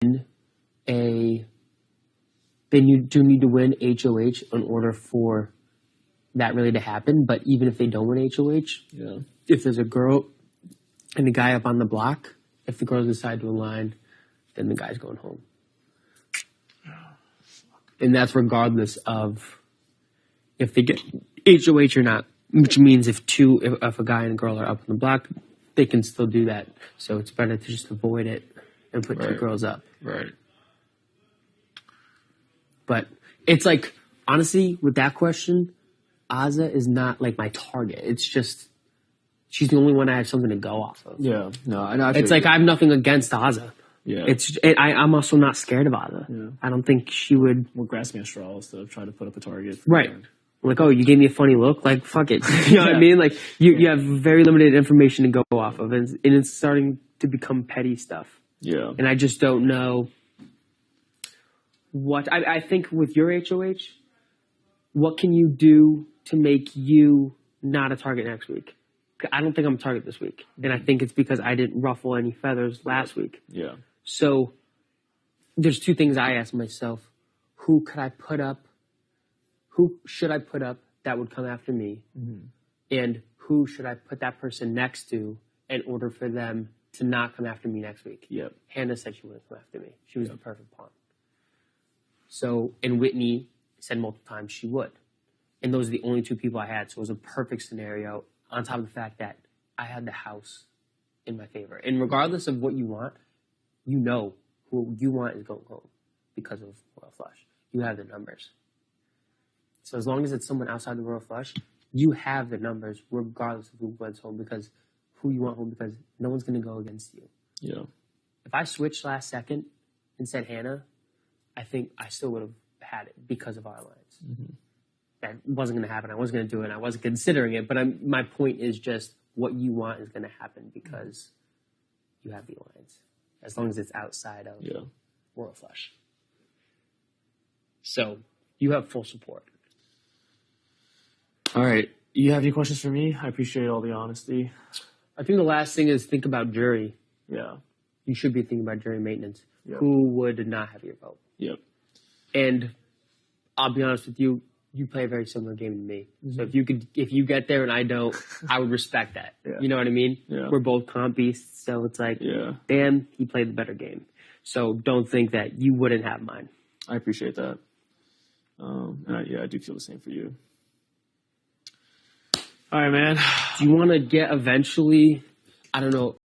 a then you do need to win HOH in order for that really to happen. But even if they don't win HOH, if there's a girl and a guy up on the block, if the girls decide to align, then the guy's going home. And that's regardless of if they get HOH or not, which means if a guy and a girl are up on the block, they can still do that. So it's better to just avoid it and put two girls up. Right. But it's like, honestly, with that question, Azah is not like my target. It's just, she's the only one I have something to go off of. Yeah. No, it's like I have nothing against Azah. Yeah. I'm also not scared of Azah. Yeah. I don't think she would. We're grasping at straws to try to put up a target. Right. Like, oh, you gave me a funny look? Like, fuck it. You know what I mean? Like, you have very limited information to go off of, and it's starting to become petty stuff. Yeah. And I just don't know what... I think with your HOH, what can you do to make you not a target next week? I don't think I'm a target this week. And I think it's because I didn't ruffle any feathers last week. Yeah. So there's two things I ask myself. Who should I put up that would come after me? Mm-hmm. And who should I put that person next to in order for them to not come after me next week? Yep. Hannah said she wouldn't come after me. She was the perfect pawn. So, and Whitney said multiple times she would. And those are the only two people I had. So it was a perfect scenario on top of the fact that I had the house in my favor. And regardless of what you want, you know who you want is going home because of Royal Flush. You have the numbers. So as long as it's someone outside the Royal Flush, you have the numbers regardless of who went home because who you want home because no one's going to go against you. Yeah. If I switched last second and said Hannah, I think I still would have had it because of our alliance. Mm-hmm. That wasn't going to happen. I wasn't going to do it. I wasn't considering it. But my point is just what you want is going to happen because you have the alliance. As long as it's outside of Royal Flush. So you have full support. All right. You have any questions for me? I appreciate all the honesty. I think the last thing is think about jury. Yeah. You should be thinking about jury maintenance. Yep. Who would not have your vote? Yep. And I'll be honest with you, you play a very similar game to me. Mm-hmm. So if you get there and I don't, I would respect that. Yeah. You know what I mean? Yeah. We're both comp beasts, so it's like, damn, he played the better game. So don't think that you wouldn't have mine. I appreciate that. And I do feel the same for you. All right, man. Do you want to get eventually, I don't know,